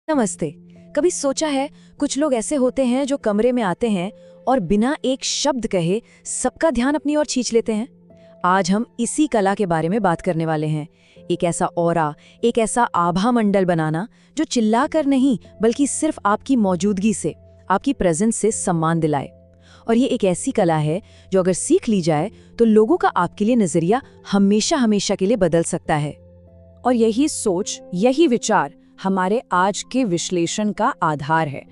नमस्ते। कभी सोचा है कुछ लोग ऐसे होते हैं जो कमरे में आते हैं और बिना एक शब्द कहे सबका ध्यान अपनी ओर खींच लेते हैं। आज हम इसी कला के बारे में बात करने वाले हैं। एक ऐसा ऑरा, एक ऐसा आभा मंडल बनाना जो चिल्ला कर नहीं बल्कि सिर्फ आपकी मौजूदगी से, आपकी प्रेजेंस से सम्मान दिलाए। और ये एक ऐसी कला है जो अगर सीख ली जाए तो लोगों का आपके लिए नजरिया हमेशा हमेशा के लिए बदल सकता है। और यही सोच, यही विचार हमारे आज के विश्लेषण का आधार है।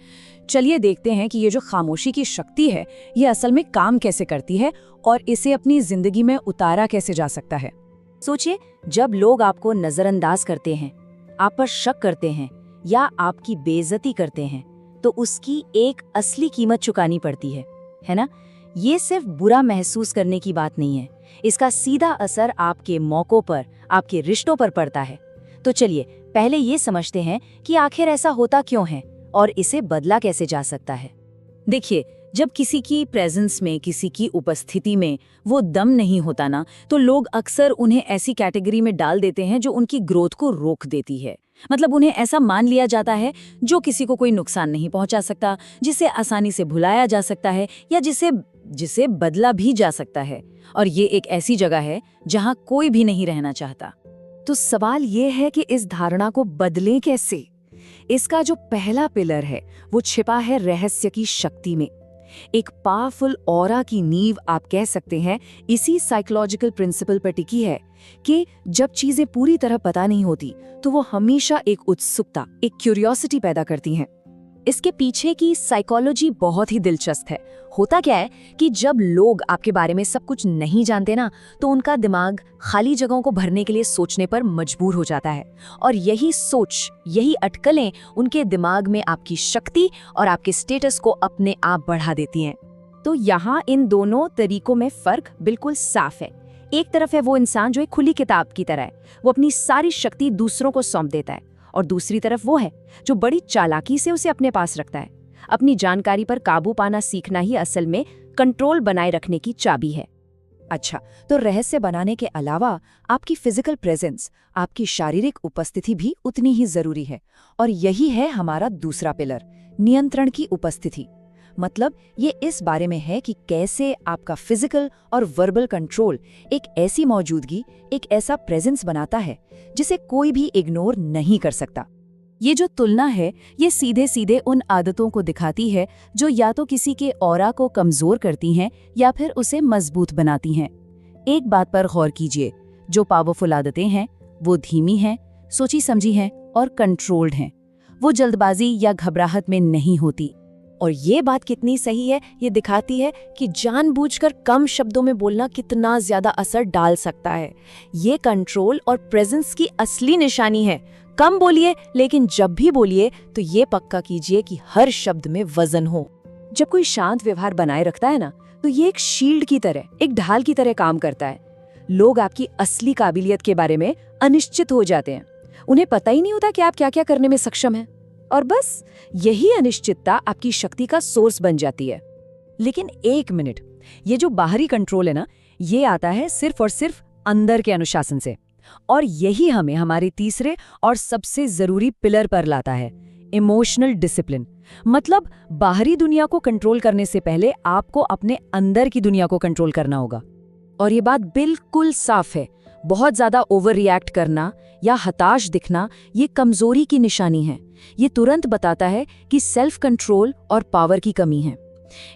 चलिए देखते हैं कि ये जो खामोशी की शक्ति है, ये असल में काम कैसे करती है और इसे अपनी जिंदगी में उतारा कैसे जा सकता है। सोचिए, जब लोग आपको नजरअंदाज करते हैं, आप पर शक करते हैं या आपकी बेइज्जती करते हैं, तो उसकी एक असली कीमत चुकानी पड़ती है ना? ये सिर्फ बुरा महसूस करने की बात नहीं है, इसका सीधा असर आपके मौकों पर, आपके रिश्तों पर पड़ता है। तो चलिए पहले ये समझते हैं कि आखिर ऐसा होता क्यों है और इसे बदला कैसे जा सकता है। देखिए, जब किसी की प्रेजेंस में, किसी की उपस्थिति में वो दम नहीं होता ना, तो लोग अक्सर उन्हें ऐसी कैटेगरी में डाल देते हैं जो उनकी ग्रोथ को रोक देती है। मतलब उन्हें ऐसा मान लिया जाता है जो किसी को कोई नुकसान नहीं पहुंचा सकता, जिसे आसानी से भुलाया जा सकता है या जिसे बदला भी जा सकता है। और ये एक ऐसी जगह है जहां कोई भी नहीं रहना चाहता। तो सवाल ये है कि इस धारणा को बदलें कैसे? इसका जो पहला पिलर है वो छिपा है रहस्य की शक्ति में। एक पावरफुल ऑरा की नींव, आप कह सकते हैं, इसी साइकोलॉजिकल प्रिंसिपल पर टिकी है कि जब चीजें पूरी तरह पता नहीं होती तो वो हमेशा एक उत्सुकता, एक क्यूरियोसिटी पैदा करती हैं। इसके पीछे की साइकोलॉजी बहुत ही दिलचस्प है। होता क्या है कि जब लोग आपके बारे में सब कुछ नहीं जानते ना, तो उनका दिमाग खाली जगहों को भरने के लिए सोचने पर मजबूर हो जाता है। और यही सोच, यही अटकलें उनके दिमाग में आपकी शक्ति और आपके स्टेटस को अपने आप बढ़ा देती हैं। तो यहाँ इन दोनों तरीकों में फर्क बिल्कुल साफ है। एक तरफ है वो इंसान जो एक खुली किताब की तरह है, वो अपनी सारी शक्ति दूसरों को सौंप देता है। और दूसरी तरफ वो है जो बड़ी चालाकी से उसे अपने पास रखता है। अपनी जानकारी पर काबू पाना सीखना ही असल में कंट्रोल बनाए रखने की चाबी है। अच्छा, तो रहस्य बनाने के अलावा आपकी फिजिकल प्रेजेंस, आपकी शारीरिक उपस्थिति भी उतनी ही जरूरी है। और यही है हमारा दूसरा पिलर, नियंत्रण की उपस्थिति। मतलब ये इस बारे में है कि कैसे आपका फिजिकल और वर्बल कंट्रोल एक ऐसी मौजूदगी, एक ऐसा प्रेजेंस बनाता है जिसे कोई भी इग्नोर नहीं कर सकता। ये जो तुलना है, ये सीधे सीधे उन आदतों को दिखाती है जो या तो किसी के ऑरा को कमजोर करती हैं या फिर उसे मजबूत बनाती हैं। एक बात पर गौर कीजिए, जो पावरफुल आदतें हैं वो धीमी हैं, सोची समझी हैं और कंट्रोल्ड हैं। वो जल्दबाजी या घबराहट में नहीं होती। और ये बात कितनी सही है, ये दिखाती है कि जानबूझकर कम शब्दों में बोलना कितना ज्यादा असर डाल सकता है। ये कंट्रोल और प्रेजेंस की असली निशानी है। कम बोलिए, लेकिन जब भी बोलिए तो ये पक्का कीजिए कि हर शब्द में वजन हो। जब कोई शांत व्यवहार बनाए रखता है ना, तो ये एक शील्ड की तरह, एक ढाल की तरह काम करता है। लोग आपकी असली काबिलियत के बारे में अनिश्चित हो जाते हैं। उन्हें पता ही नहीं होता कि आप क्या क्या करने में सक्षम हैं। और बस यही अनिश्चितता आपकी शक्ति का सोर्स बन जाती है। लेकिन एक मिनट, ये जो बाहरी कंट्रोल है ना, ये आता है सिर्फ और सिर्फ अंदर के अनुशासन से। और यही हमें हमारे तीसरे और सबसे जरूरी पिलर पर लाता है, इमोशनल डिसिप्लिन। मतलब बाहरी दुनिया को कंट्रोल करने से पहले आपको अपने अंदर की दुनिया को कंट्रोल करना होगा। और ये बात बिल्कुल साफ है, बहुत ज्यादा ओवर रिएक्ट करना या हताश दिखना ये कमजोरी की निशानी है। ये तुरंत बताता है कि सेल्फ कंट्रोल और पावर की कमी है।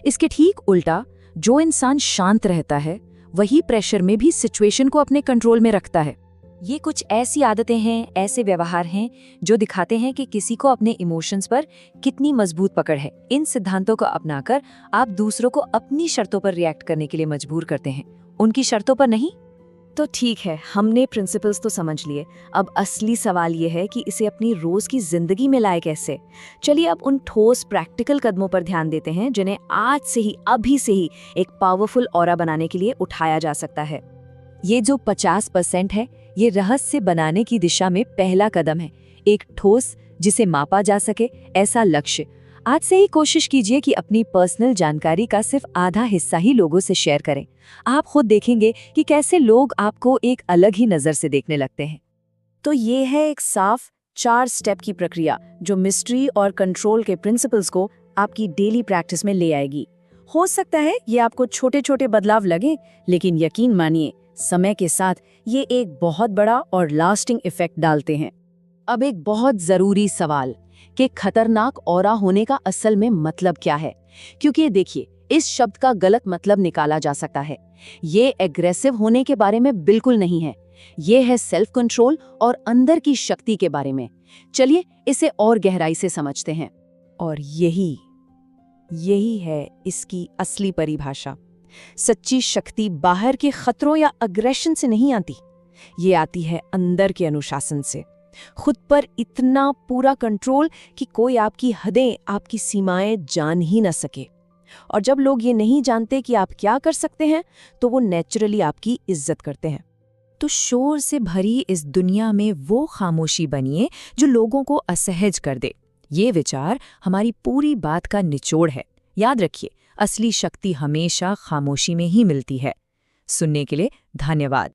इसके ठीक उल्टा, जो इंसान शांत रहता है वही प्रेशर में भी सिचुएशन को अपने कंट्रोल में रखता है। ये कुछ ऐसी आदतें हैं, ऐसे व्यवहार हैं जो दिखाते हैं कि किसी को अपने इमोशंस पर कितनी मजबूत पकड़ है। इन सिद्धांतों को अपनाकर आप दूसरों को अपनी शर्तों पर रिएक्ट करने के लिए मजबूर करते हैं, उनकी शर्तों पर नहीं। तो ठीक है, हमने प्रिंसिपल्स तो समझ लिए। अब असली सवाल ये है कि इसे अपनी रोज की जिंदगी में लाए कैसे। चलिए अब उन ठोस प्रैक्टिकल कदमों पर ध्यान देते हैं जिन्हें आज से ही, अभी से ही एक पावरफुल ऑरा बनाने के लिए उठाया जा सकता है। ये जो 50% है, ये रहस्य बनाने की दिशा में पहला कदम है। एक ठोस, जिसे मापा जा सके ऐसा लक्ष्य। आज से ही कोशिश कीजिए कि अपनी पर्सनल जानकारी का सिर्फ आधा हिस्सा ही लोगों से शेयर करें। आप खुद देखेंगे कि कैसे लोग आपको एक अलग ही नजर से देखने लगते हैं। तो ये है एक साफ, 4 स्टेप की प्रक्रिया जो मिस्ट्री और कंट्रोल के प्रिंसिपल्स को आपकी डेली प्रैक्टिस में ले आएगी। हो सकता है ये आपको छोटे छोटे बदलाव लगे, लेकिन यकीन मानिए समय के साथ ये एक बहुत बड़ा और लास्टिंग इफेक्ट डालते हैं। अब एक बहुत जरूरी सवाल कि खतरनाक ऑरा होने का असल में मतलब क्या है, क्योंकि ये देखिए इस शब्द का गलत मतलब निकाला जा सकता है। ये एग्रेसिव होने के बारे में बिल्कुल नहीं है, ये है सेल्फ कंट्रोल और अंदर की शक्ति के बारे में। चलिए इसे और गहराई से समझते हैं। और यही है इसकी असली परिभाषा। सच्ची शक्ति बाहर के खतरों या अग्रेशन से नहीं आती, ये आती है अंदर के अनुशासन से। खुद पर इतना पूरा कंट्रोल कि कोई आपकी हदें, आपकी सीमाएं जान ही न सके। और जब लोग ये नहीं जानते कि आप क्या कर सकते हैं, तो वो नेचुरली आपकी इज्जत करते हैं। तो शोर से भरी इस दुनिया में वो खामोशी बनिए जो लोगों को असहज कर दे। ये विचार हमारी पूरी बात का निचोड़ है। याद रखिए, असली शक्ति हमेशा खामोशी में ही मिलती है। सुनने के लिए धन्यवाद।